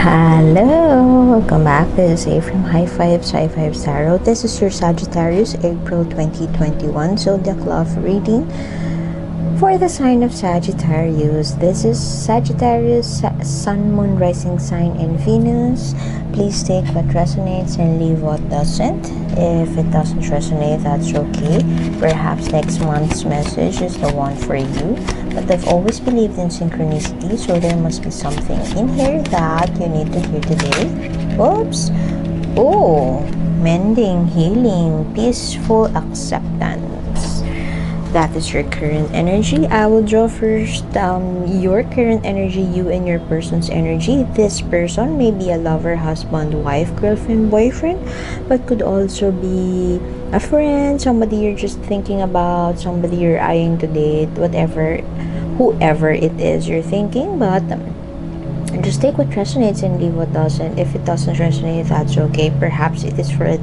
Hello, welcome back. This is A from High Fives Tarot. This is your Sagittarius, April 2021 Zodiac Love reading for the sign of Sagittarius. This is Sagittarius, Sun, Moon, Rising sign, and Venus. Please take what resonates and leave what doesn't. If it doesn't resonate, that's okay. Perhaps next month's message is the one for you. But I've always believed in synchronicity, so there must be something in here that you need to hear today. Oops. Oh, mending, healing, peaceful acceptance. That is your current energy. I will draw first your current energy, you and your person's energy. This person may be a lover, husband, wife, girlfriend, boyfriend, but could also be a friend, somebody you're just thinking about, somebody you're eyeing to date, whatever, whoever it is you're thinking. But just take what resonates and leave what doesn't. If it doesn't resonate, that's okay. Perhaps it is for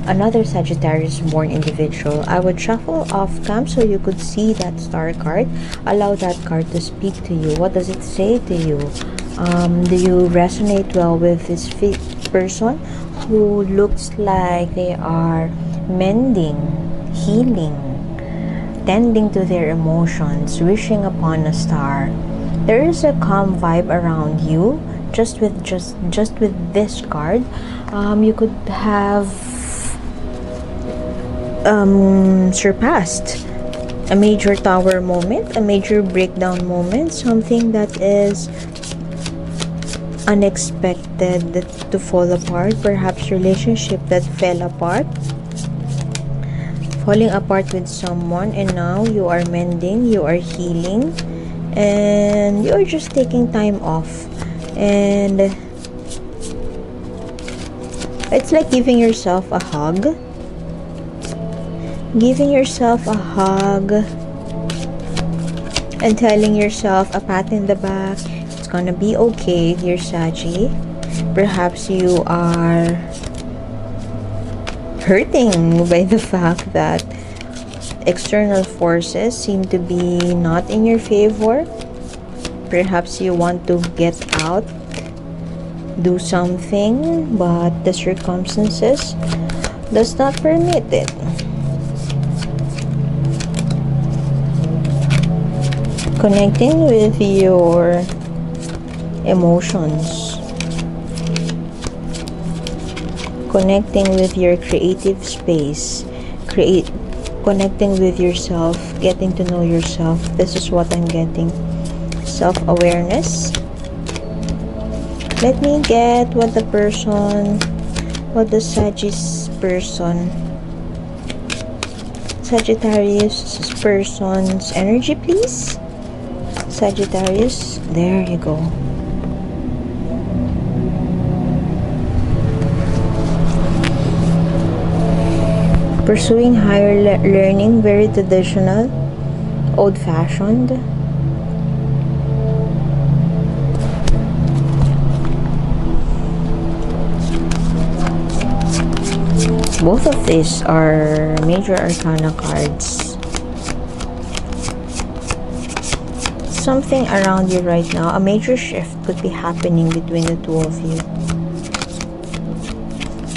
another Sagittarius born individual. I would shuffle off cam so you could see that star card. Allow that card to speak to you. What does it say to you? Do you resonate well with this person who looks like they are mending, healing, tending to their emotions, wishing upon a star? There is a calm vibe around you just with this card. You could have surpassed a major tower moment, a major breakdown moment, something that is unexpected to fall apart, perhaps relationship that fell apart, falling apart with someone, and now you are mending, you are healing, and you're just taking time off. And it's like giving yourself a hug, and telling yourself, a pat in the back, it's gonna be okay, dear Saggy. Perhaps you are hurting by the fact that external forces seem to be not in your favor. Perhaps you want to get out, do something, but the circumstances does not permit it. Connecting with your emotions, connecting with your creative space, connecting with yourself, getting to know yourself. This is what I'm getting. Self-awareness. Let me get what the Sagittarius person's energy, please. Sagittarius, there you go. Pursuing higher learning, very traditional, old-fashioned. Both of these are major arcana cards. Something around you right now, a major shift could be happening between the two of you.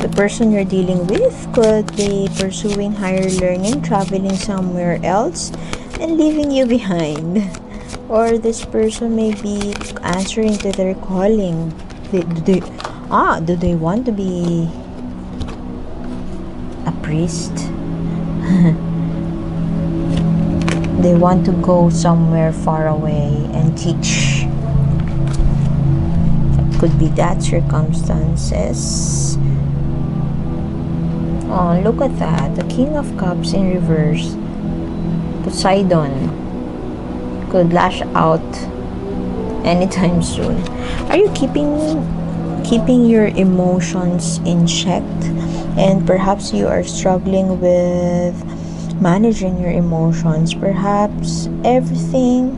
The person you're dealing with could be pursuing higher learning, traveling somewhere else, and leaving you behind. Or this person may be answering to their calling. Do they want to be a priest? They want to go somewhere far away and teach. Could be that circumstances. Oh, look at that. The King of Cups in reverse. Poseidon could lash out anytime soon. Are you keeping your emotions in check? And perhaps you are struggling with managing your emotions. Perhaps everything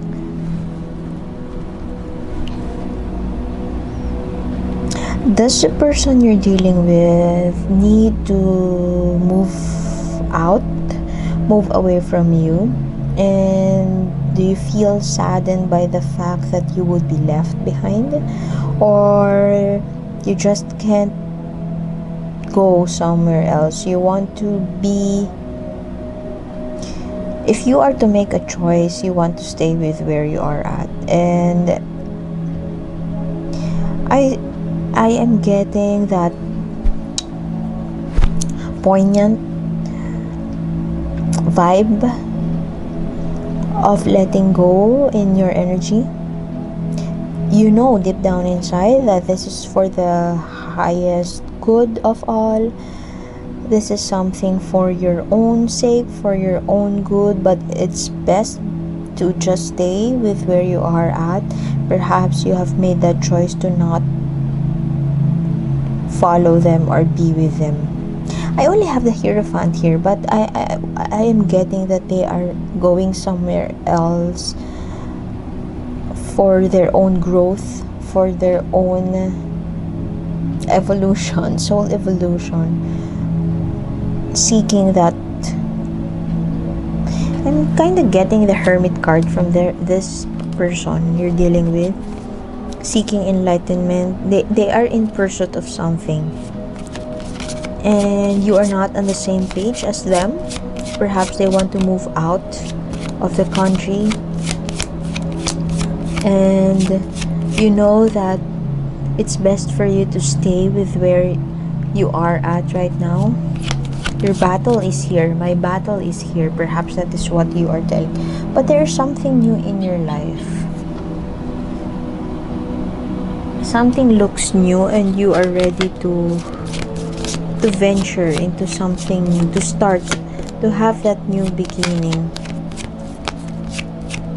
does the person you're dealing with need to move away from you? And do you feel saddened by the fact that you would be left behind? or you just can't go somewhere else. You want to be, if you are to make a choice, you want to stay with where you are at. And I am getting that poignant vibe of letting go in your energy. You know deep down inside that this is for the highest good of all. This is something for your own sake, for your own good, but it's best to just stay with where you are at. Perhaps you have made that choice to not follow them or be with them. I only have the Hierophant here, but I am getting that they are going somewhere else for their own growth, for their own evolution, soul evolution, seeking that. I'm kind of getting the Hermit card from this person you're dealing with, seeking enlightenment. They are in pursuit of something, and you are not on the same page as them. Perhaps they want to move out of the country, and you know that it's best for you to stay with where you are at right now. Your battle is here. My battle is here. Perhaps that is what you are telling. But there is something new in your life. Something looks new and you are ready to venture into something new, to start, to have that new beginning.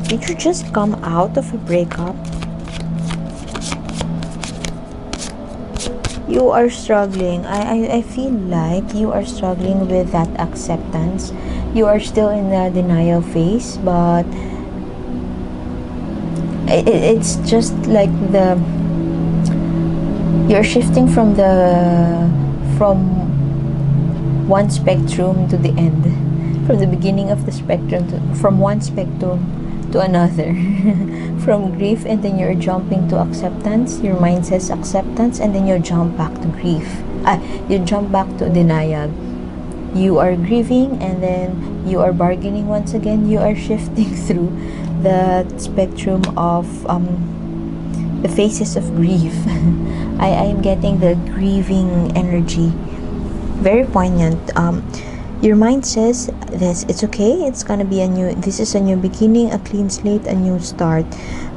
Did you just come out of a breakup? You are struggling. I feel like you are struggling with that acceptance. You are still in the denial phase, but it's just like you're shifting from one spectrum to the end, from the beginning of the spectrum from one spectrum to another. From grief, and then you're jumping to acceptance. Your mind says acceptance, and then you jump back to grief. You jump back to denial. You are grieving, and then you are bargaining once again. You are shifting through the spectrum of the phases of grief. I am getting the grieving energy, very poignant. Your mind says this, it's okay, it's gonna be this is a new beginning, a clean slate, a new start.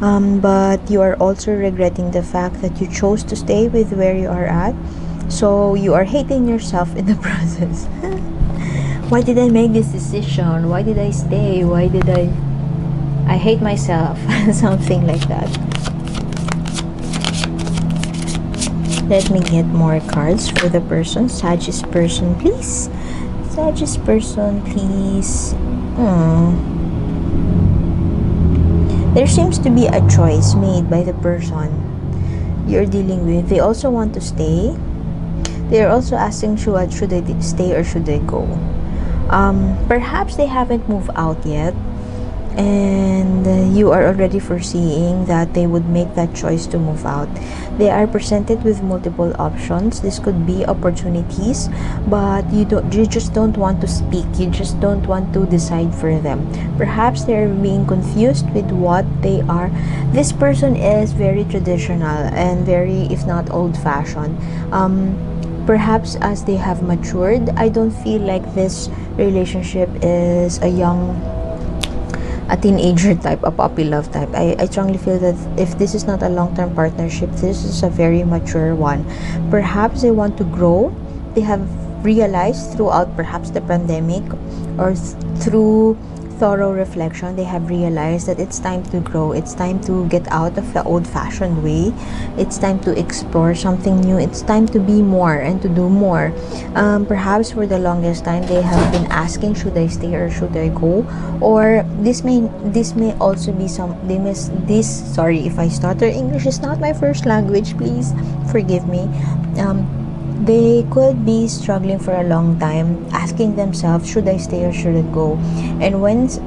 But you are also regretting the fact that you chose to stay with where you are at. So you are hating yourself in the process. Why did I make this decision? Why did I stay? Why did I hate myself? Something like that. Let me get more cards for the person. Sagittarius person, please. Sagittarius person, please. There seems to be a choice made by the person you're dealing with. They also want to stay. They're also asking, should I stay or should I go? Perhaps they haven't moved out yet, and you are already foreseeing that they would make that choice to move out. They are presented with multiple options. This could be opportunities, but you just don't want to speak. You just don't want to decide for them. Perhaps they're being confused with what they are. This person is very traditional and very, if not old-fashioned. Perhaps as they have matured, I don't feel like this relationship is a teenager type, a puppy love type. I strongly feel that if this is not a long-term partnership, this is a very mature one. Perhaps they want to grow. They have realized throughout perhaps the pandemic or through thorough reflection, they have realized that it's time to grow. It's time to get out of the old-fashioned way. It's time to explore something new. It's time to be more and to do more. Perhaps for the longest time they have been asking, should I stay or should I go? Or this may also be sorry if I stutter. English is not my first language, please forgive me. They could be struggling for a long time, asking themselves, should I stay or should I go? And once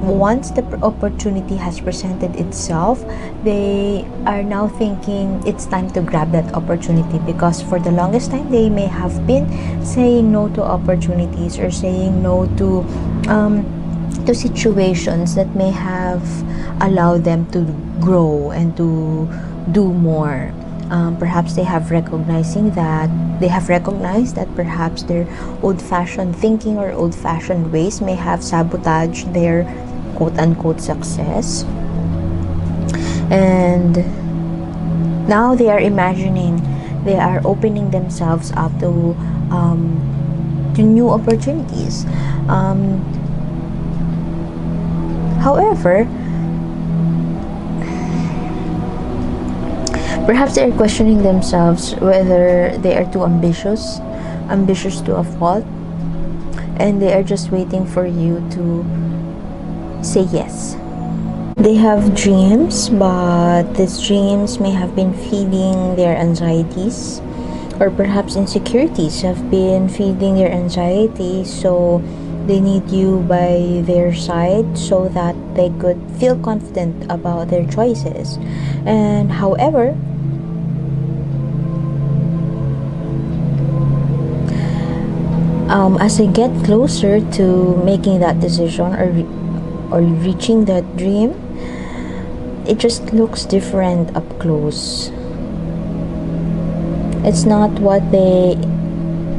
the opportunity has presented itself, they are now thinking it's time to grab that opportunity, because for the longest time they may have been saying no to opportunities, or saying no to situations that may have allowed them to grow and to do more. Perhaps they have recognized that perhaps their old-fashioned thinking or old-fashioned ways may have sabotaged their quote-unquote success, and now they are imagining, they are opening themselves up to new opportunities. However, perhaps they are questioning themselves whether they are too ambitious to a fault, and they are just waiting for you to say yes. They have dreams, but these dreams may have been feeding their anxieties, or perhaps insecurities have been feeding their anxiety, so they need you by their side so that they could feel confident about their choices. And however, as I get closer to making that decision, or reaching that dream, it just looks different up close. It's not what they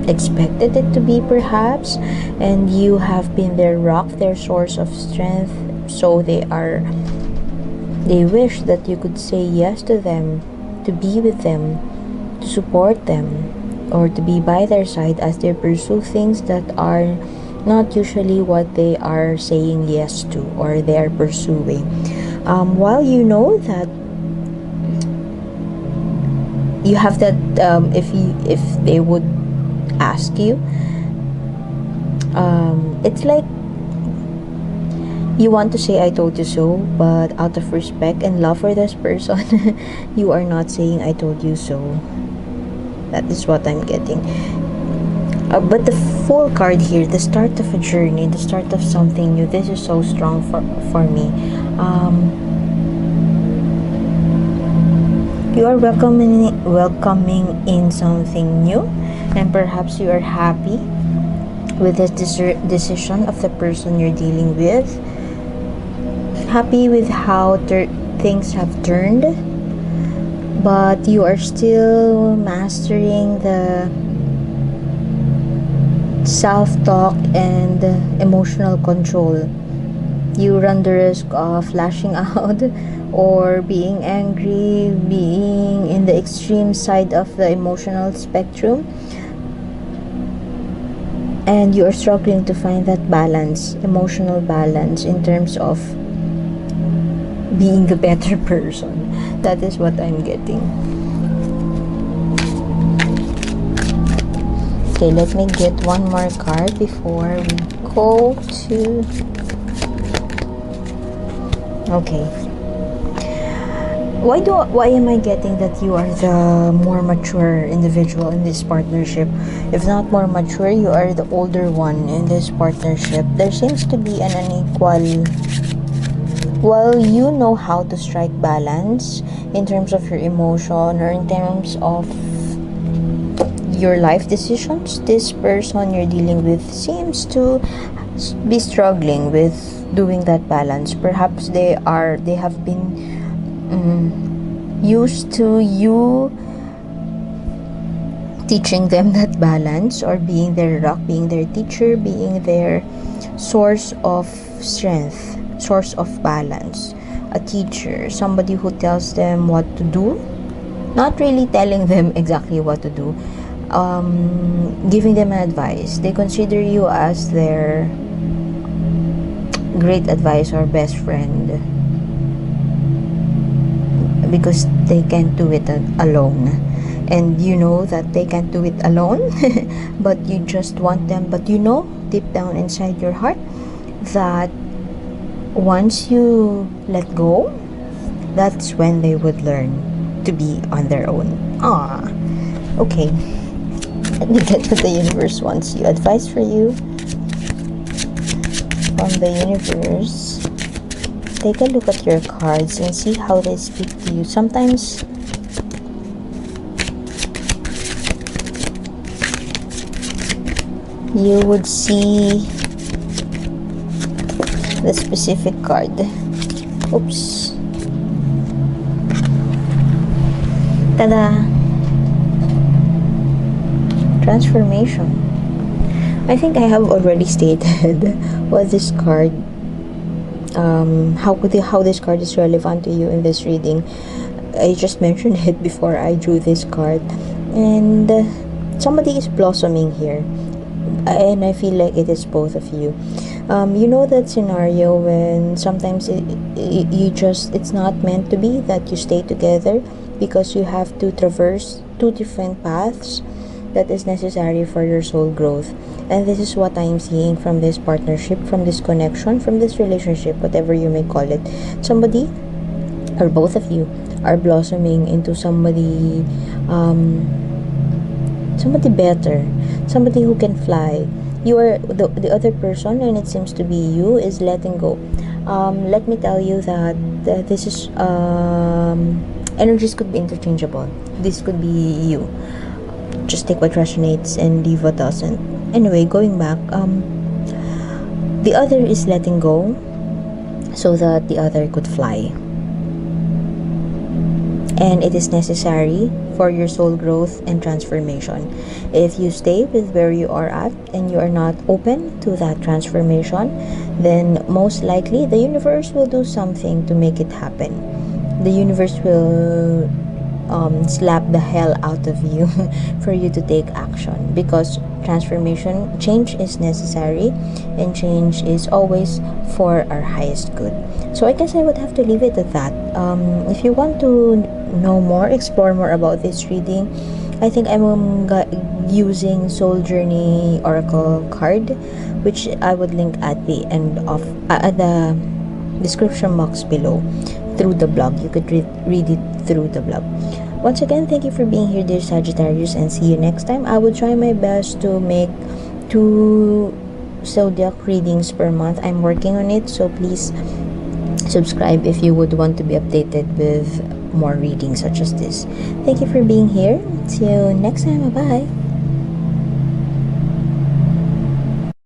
expected it to be, perhaps, and you have been their rock, their source of strength, so they wish that you could say yes to them, to be with them, to support them, or to be by their side as they pursue things that are not usually what they are saying yes to, or they are pursuing. While you know that you have that, if they would ask you, it's like you want to say I told you so, but out of respect and love for this person, you are not saying I told you so. That is what I'm getting. But the Fool card here, the start of a journey, the start of something new, this is so strong for me. You are welcoming in something new, and perhaps you are happy with the decision of the person you're dealing with, happy with how things have turned, but you are still mastering the self-talk and emotional control. You run the risk of lashing out or being angry, being in the extreme side of the emotional spectrum, and you are struggling to find that balance, emotional balance, in terms of being the better person. That is what I'm getting. Okay, let me get one more card before we go to... Okay. Why am I getting that you are the more mature individual in this partnership? If not more mature, you are the older one in this partnership. There seems to be an unequal... Well, you know how to strike balance in terms of your emotion, or in terms of your life decisions. This person you're dealing with seems to be struggling with doing that balance. Perhaps they have been used to you teaching them that balance, or being their rock, being their teacher, being their source of strength, source of balance. A teacher, somebody who tells them what to do, not really telling them exactly what to do, giving them advice. They consider you as their great advisor, best friend, because they can't do it alone, and you know that they can't do it alone. But you just want them, but you know deep down inside your heart that once you let go, that's when they would learn to be on their own. Okay, Let me get what the universe wants you. Advice for you from the universe. Take a look at your cards and see how they speak to you. Sometimes you would see the specific card. Oops. Tada! Transformation. I think I have already stated what this card, how this card is relevant to you in this reading. I just mentioned it before I drew this card, and somebody is blossoming here, and I feel like it is both of you. You know that scenario when sometimes it's not meant to be that you stay together because you have to traverse two different paths that is necessary for your soul growth. And this is what I am seeing from this partnership, from this connection, from this relationship, whatever you may call it. Somebody or both of you are blossoming into somebody better, somebody who can fly. You are the other person, and it seems to be you, is letting go. Let me tell you that this is energies could be interchangeable. This could be you. Just take what resonates and leave what doesn't. Anyway, going back, the other is letting go so that the other could fly. And it is necessary for your soul growth and transformation. If you stay with where you are at and you are not open to that transformation, then most likely the universe will do something to make it happen. The universe will slap the hell out of you for you to take action, because change is necessary, and change is always for our highest good. So I guess I would have to leave it at that. If you want to know more, explore more about this reading, I think I'm using Soul Journey Oracle card, which I would link at the end of at the description box below through the blog. You could read it through the blog. Once again, thank you for being here, dear Sagittarius, and see you next time. I will try my best to make 2 zodiac readings per month. I'm working on it, so please subscribe if you would want to be updated with more readings such as this. Thank you for being here. See you next time. Bye-bye.